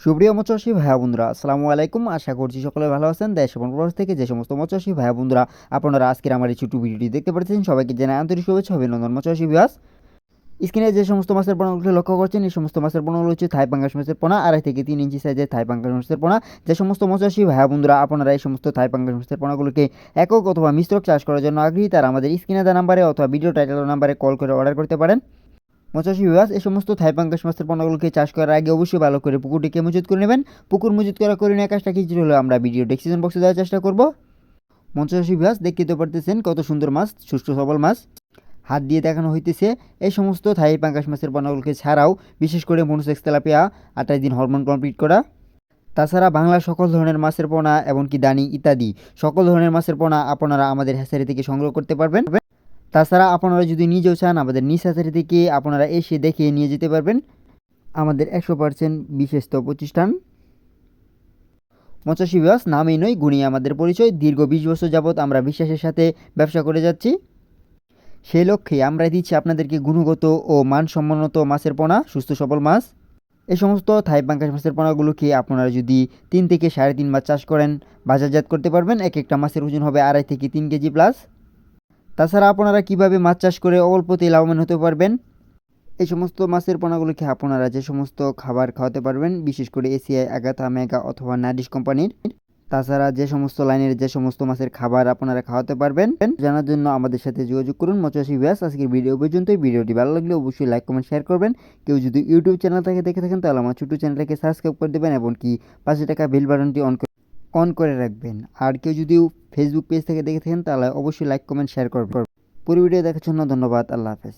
সুপ্রিয় মৎস্যচাষী ভাইয়া বন্ধুরা, আসসালামু আলাইকুম। আশা করছি সকলে ভালো আছেন। দেশ এবং প্রবাস থেকে যে সমস্ত মৎস্যচাষী ভাইয়া বন্ধুরা আপনারা আজকের আমার এই ছোট্ট ভিডিওটি দেখতে পাচ্ছেন, সবাইকে জানাই আন্তরিক শুভেচ্ছা, অভিনন্দন। মৎস্যচাষী ভিউয়ার্স, স্ক্রিনে যে সমস্ত মাছের পোনাগুলো লক্ষ্য করছেন, এই সমস্ত মাছের পোনাগুলো হচ্ছে থাই পাঙ্গাস মাছের পোনা, 2.5 থেকে 3 ইঞ্চি সাইজের থাই পাঙ্গাস মাছের পোনা। যে সমস্ত মৎস্যচাষী ভাইয়া বন্ধুরা আপনারা এই সমস্ত থাই পাঙ্গাস মাছের পোনাগুলোকে একক অথবা মিশ্র চাষ করার জন্য আগ্রহী, তারা আমাদের স্ক্রিনে দেওয়া নাম্বারে অথবা ভিডিও টাইটেলের নাম্বারে কল করে অর্ডার করতে পারেন। মৎস্যচাষী ভিউয়ার্স, এই সমস্ত থাই পাঙ্গাস মাছের পোনাগুলোকে চাষ করার আগে অবশ্যই ভালো করে পুকুরটিকে মজুত করে নেবেন। পুকুর মজুত করা করে নিয়ে কাজটা কিছু হলেও আমরা ভিডিও ডেসক্রিপশন বক্সে দেওয়ার চেষ্টা করব। মৎস্যচাষী ভিউয়ার্স, দেখতে তো পারতেছেন কত সুন্দর মাছ, সুস্থ সবল মাছ হাত দিয়ে দেখানো হইতেছে। এই সমস্ত থাই পাঙ্গাস মাছের পোনাগুলোকে ছাড়াও বিশেষ করে মনোসেক্স তেলাপিয়া 28 দিন হরমোন কমপ্লিট করা, তাছাড়া বাংলার সকল ধরনের মাছের পোনা এমনকি দানি ইত্যাদি সকল ধরনের মাছের পোনা আপনারা আমাদের হ্যাচারি থেকে সংগ্রহ করতে পারবেন। তাছাড়া আপনারা যদি নিজেও চান, আমাদের নিজ হ্যাচারি থেকে আপনারা এসে দেখে নিয়ে যেতে পারবেন। আমাদের 100% বিশ্বস্ত প্রতিষ্ঠান মৎস্যচাষী ভিউয়ার্স, নামেই নয় গুণী আমাদের পরিচয়। দীর্ঘ 20 বছর যাবৎ আমরা বিশ্বাসের সাথে ব্যবসা করে যাচ্ছি। সেই লক্ষ্যে আমরা দিচ্ছি আপনাদেরকে গুণগত ও মানসম্মত মাছের পোনা, সুস্থ সবল মাছ। এই সমস্ত থাই পাঙ্গাস মাছের পোনাগুলোকে আপনারা যদি 3 থেকে 3.5 মাস চাষ করেন, বাজারজাত করতে পারবেন। এক একটা মাছের ওজন হবে 2.5 থেকে 3 কেজি প্লাস। তাছাড়া আপনারা কিভাবে মাছ চাষ করে অল্পতেই লাভবান হতে পারবেন, এই সমস্ত মাছের পোনাগুলোকে আপনারা যে সমস্ত খাবার খাওয়াতে পারবেন, বিশেষ করে এসিআই, আগাথা, মেগা অথবা নাডিশ কোম্পানির। তাছাড়া যে সমস্ত লাইনের যে সমস্ত মাছের খাবার আপনারা খাওয়াতে পারবেন, জানার জন্য আমাদের সাথে যোগাযোগ করুন। মৎস্যচাষী ভিউয়ার্স, আজকের ভিডিও পর্যন্তই। ভিডিওটি ভালো লাগলে অবশ্যই লাইক, কমেন্ট, শেয়ার করবেন। কেউ যদি ইউটিউব চ্যানেল থেকে দেখে থাকেন তাহলে আমার ছোটো চ্যানেলটাকে সাবস্ক্রাইব করে দেবেন এবং কি পাশে টাকা বেল বাটনটি অন করে রাখবেন। আর কেউ যদি ফেসবুক পেজ থেকে দেখে থাকেন তাহলে অবশ্যই লাইক, কমেন্ট, শেয়ার করবেন। পুরো ভিডিও দেখার জন্য ধন্যবাদ। আল্লাহ হাফেজ।